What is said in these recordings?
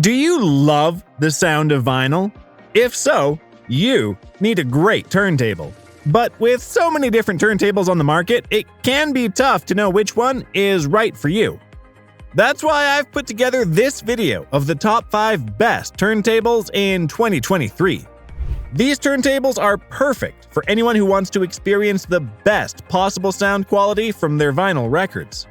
Do you love the sound of vinyl? If so, you need a great turntable. But with so many different turntables on the market, it can be tough to know which one is right for you. That's why I've put together this video of the top 5 best turntables in 2023. These turntables are perfect for anyone who wants to experience the best possible sound quality from their vinyl records.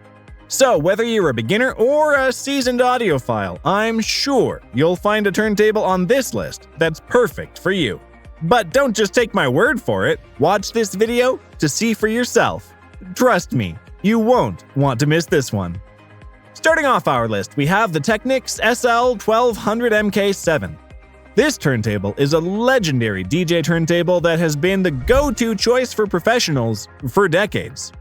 So whether you're a beginner or a seasoned audiophile, I'm sure you'll find a turntable on this list that's perfect for you. But don't just take my word for it, watch this video to see for yourself. Trust me, you won't want to miss this one. Starting off our list, we have the Technics SL1200MK7. This turntable is a legendary DJ turntable that has been the go-to choice for professionals for decades.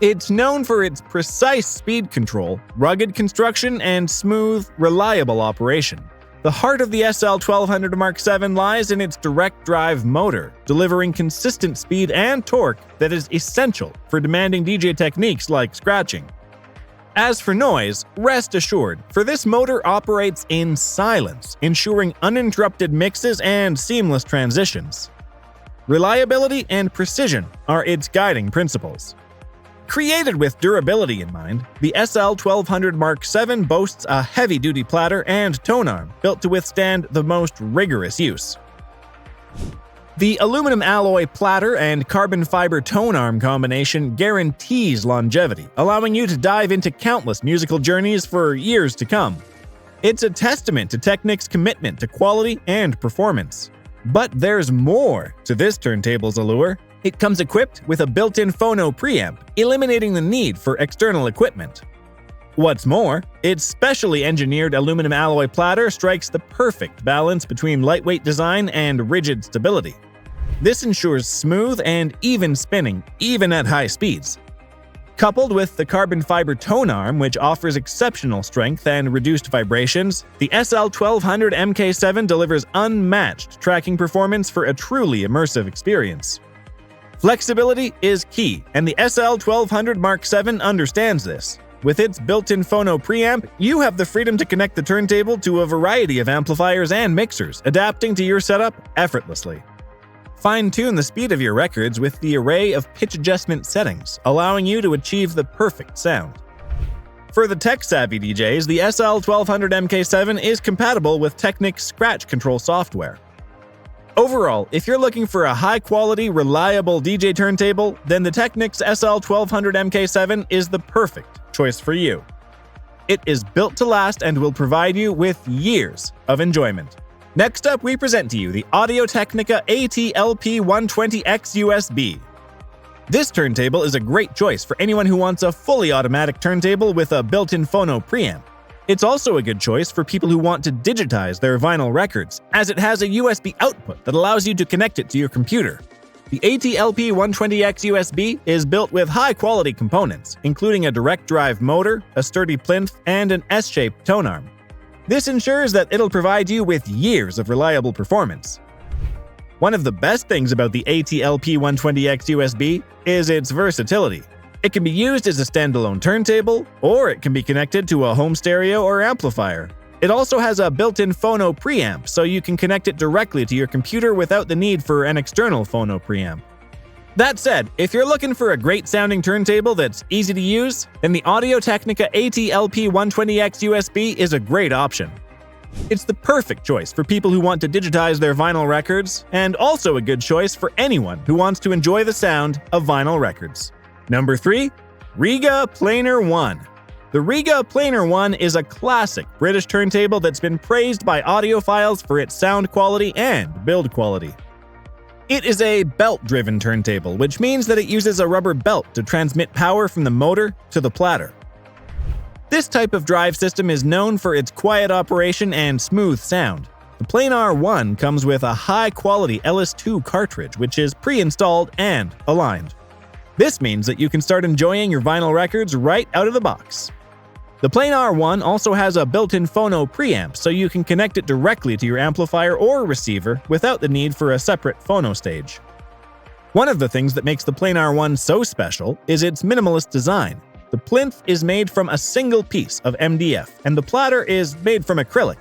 It's known for its precise speed control, rugged construction, and smooth, reliable operation. The heart of the SL1200 Mark VII lies in its direct drive motor, delivering consistent speed and torque that is essential for demanding DJ techniques like scratching. As for noise, rest assured, for this motor operates in silence, ensuring uninterrupted mixes and seamless transitions. Reliability and precision are its guiding principles. Created with durability in mind, the SL1200 Mark VII boasts a heavy-duty platter and tone arm built to withstand the most rigorous use. The aluminum alloy platter and carbon fiber tone arm combination guarantees longevity, allowing you to dive into countless musical journeys for years to come. It's a testament to Technics' commitment to quality and performance. But there's more to this turntable's allure. It comes equipped with a built-in phono preamp, eliminating the need for external equipment. What's more, its specially engineered aluminum alloy platter strikes the perfect balance between lightweight design and rigid stability. This ensures smooth and even spinning, even at high speeds. Coupled with the carbon fiber tone arm, which offers exceptional strength and reduced vibrations, the SL1200 MK7 delivers unmatched tracking performance for a truly immersive experience. Flexibility is key, and the SL1200 Mark VII understands this. With its built-in phono preamp, you have the freedom to connect the turntable to a variety of amplifiers and mixers, adapting to your setup effortlessly. Fine-tune the speed of your records with the array of pitch adjustment settings, allowing you to achieve the perfect sound. For the tech-savvy DJs, the SL1200 MK7 is compatible with Technics scratch control software. Overall, if you're looking for a high-quality, reliable DJ turntable, then the Technics SL1200 MK7 is the perfect choice for you. It is built to last and will provide you with years of enjoyment. Next up, we present to you the AUDIO-TECHNICA AT-LP120X USB. This turntable is a great choice for anyone who wants a fully automatic turntable with a built-in phono preamp. It's also a good choice for people who want to digitize their vinyl records, as it has a USB output that allows you to connect it to your computer. The AT-LP120X USB is built with high-quality components, including a direct drive motor, a sturdy plinth, and an S-shaped tone arm. This ensures that it'll provide you with years of reliable performance. One of the best things about the AT-LP120X USB is its versatility. It can be used as a standalone turntable, or it can be connected to a home stereo or amplifier. It also has a built-in phono preamp, so you can connect it directly to your computer without the need for an external phono preamp. That said, if you're looking for a great-sounding turntable that's easy to use, then the AUDIO-TECHNICA AT-LP120X USB is a great option. It's the perfect choice for people who want to digitize their vinyl records, and also a good choice for anyone who wants to enjoy the sound of vinyl records. Number 3. REGA PLANAR 1. The REGA PLANAR 1 is a classic British turntable that's been praised by audiophiles for its sound quality and build quality. It is a belt-driven turntable, which means that it uses a rubber belt to transmit power from the motor to the platter. This type of drive system is known for its quiet operation and smooth sound. The PLANAR 1 comes with a high-quality LS2 cartridge, which is pre-installed and aligned. This means that you can start enjoying your vinyl records right out of the box. The PLANAR 1 also has a built-in phono preamp, so you can connect it directly to your amplifier or receiver without the need for a separate phono stage. One of the things that makes the PLANAR 1 so special is its minimalist design. The plinth is made from a single piece of MDF, and the platter is made from acrylic.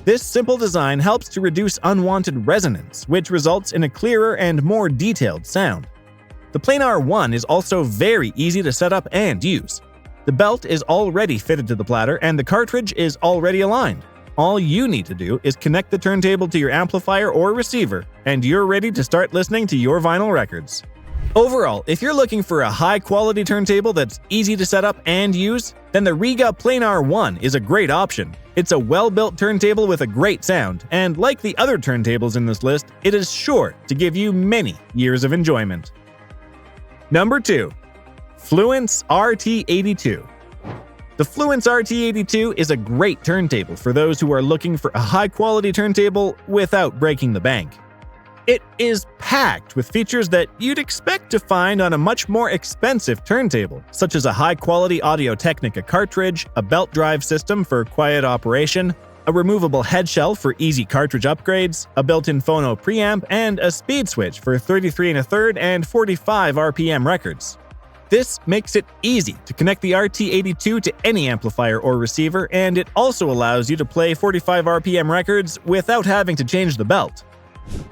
This simple design helps to reduce unwanted resonance, which results in a clearer and more detailed sound. The PLANAR 1 is also very easy to set up and use. The belt is already fitted to the platter and the cartridge is already aligned. All you need to do is connect the turntable to your amplifier or receiver, and you're ready to start listening to your vinyl records. Overall, if you're looking for a high-quality turntable that's easy to set up and use, then the REGA PLANAR 1 is a great option. It's a well-built turntable with a great sound, and like the other turntables in this list, it is sure to give you many years of enjoyment. Number 2. FLUANCE RT82. The FLUANCE RT82 is a great turntable for those who are looking for a high-quality turntable without breaking the bank. It is packed with features that you'd expect to find on a much more expensive turntable, such as a high-quality AUDIO-TECHNICA cartridge, a belt drive system for quiet operation, a removable head shelf for easy cartridge upgrades, a built-in phono preamp, and a speed switch for 33 1/3 and 45 RPM records. This makes it easy to connect the RT82 to any amplifier or receiver, and it also allows you to play 45 RPM records without having to change the belt.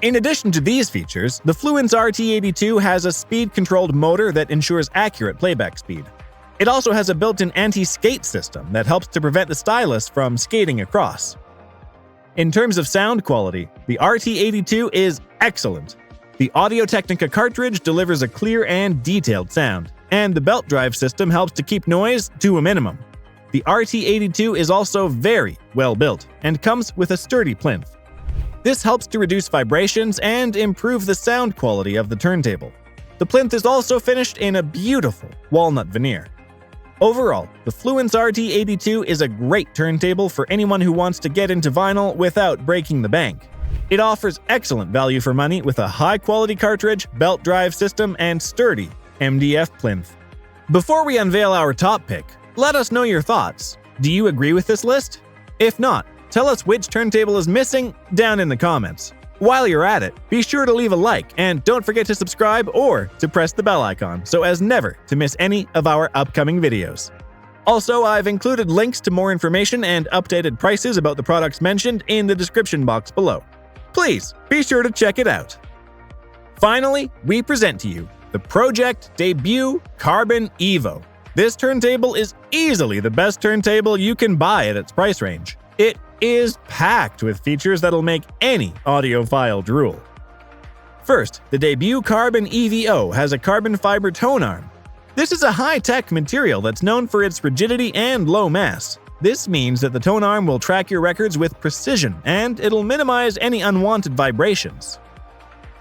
In addition to these features, the FLUANCE RT82 has a speed-controlled motor that ensures accurate playback speed. It also has a built-in anti-skate system that helps to prevent the stylus from skating across. In terms of sound quality, the RT82 is excellent. The AUDIO-TECHNICA cartridge delivers a clear and detailed sound, and the belt drive system helps to keep noise to a minimum. The RT82 is also very well built and comes with a sturdy plinth. This helps to reduce vibrations and improve the sound quality of the turntable. The plinth is also finished in a beautiful walnut veneer. Overall, the FLUANCE RT82 is a great turntable for anyone who wants to get into vinyl without breaking the bank. It offers excellent value for money with a high-quality cartridge, belt drive system, and sturdy MDF plinth. Before we unveil our top pick, let us know your thoughts. Do you agree with this list? If not, tell us which turntable is missing down in the comments. While you're at it, be sure to leave a like and don't forget to subscribe or to press the bell icon so as never to miss any of our upcoming videos. Also, I've included links to more information and updated prices about the products mentioned in the description box below. Please be sure to check it out. Finally, we present to you the PRO-JECT Debut Carbon Evo. This turntable is easily the best turntable you can buy at its price range. It is packed with features that'll make any audiophile drool. First, the Debut Carbon EVO has a carbon fiber tone arm. This is a high-tech material that's known for its rigidity and low mass. This means that the tone arm will track your records with precision, and it'll minimize any unwanted vibrations.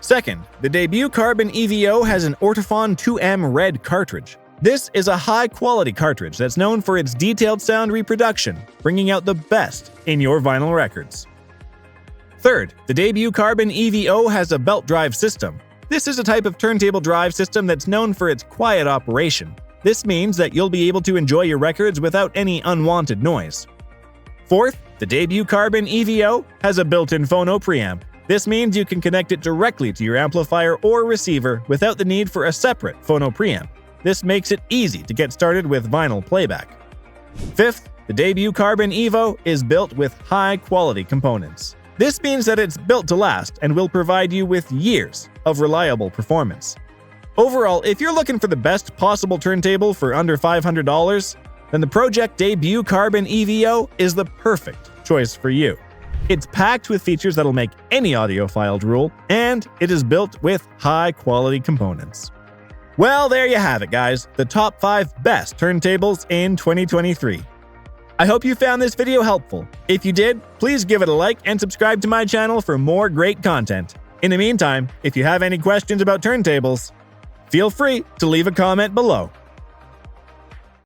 Second, the Debut Carbon EVO has an Ortophon 2M red cartridge. This is a high-quality cartridge that's known for its detailed sound reproduction, bringing out the best in your vinyl records. Third, the Debut Carbon EVO has a belt drive system. This is a type of turntable drive system that's known for its quiet operation. This means that you'll be able to enjoy your records without any unwanted noise. Fourth, the Debut Carbon EVO has a built-in phono preamp. This means you can connect it directly to your amplifier or receiver without the need for a separate phono preamp. This makes it easy to get started with vinyl playback. Fifth, the Debut Carbon Evo is built with high-quality components. This means that it's built to last and will provide you with years of reliable performance. Overall, if you're looking for the best possible turntable for under $500, then the PRO-JECT Debut Carbon EVO is the perfect choice for you. It's packed with features that'll make any audiophile drool, and it is built with high-quality components. Well, there you have it, guys, the top 5 best turntables in 2023. I hope you found this video helpful. If you did, please give it a like and subscribe to my channel for more great content. In the meantime, if you have any questions about turntables, feel free to leave a comment below.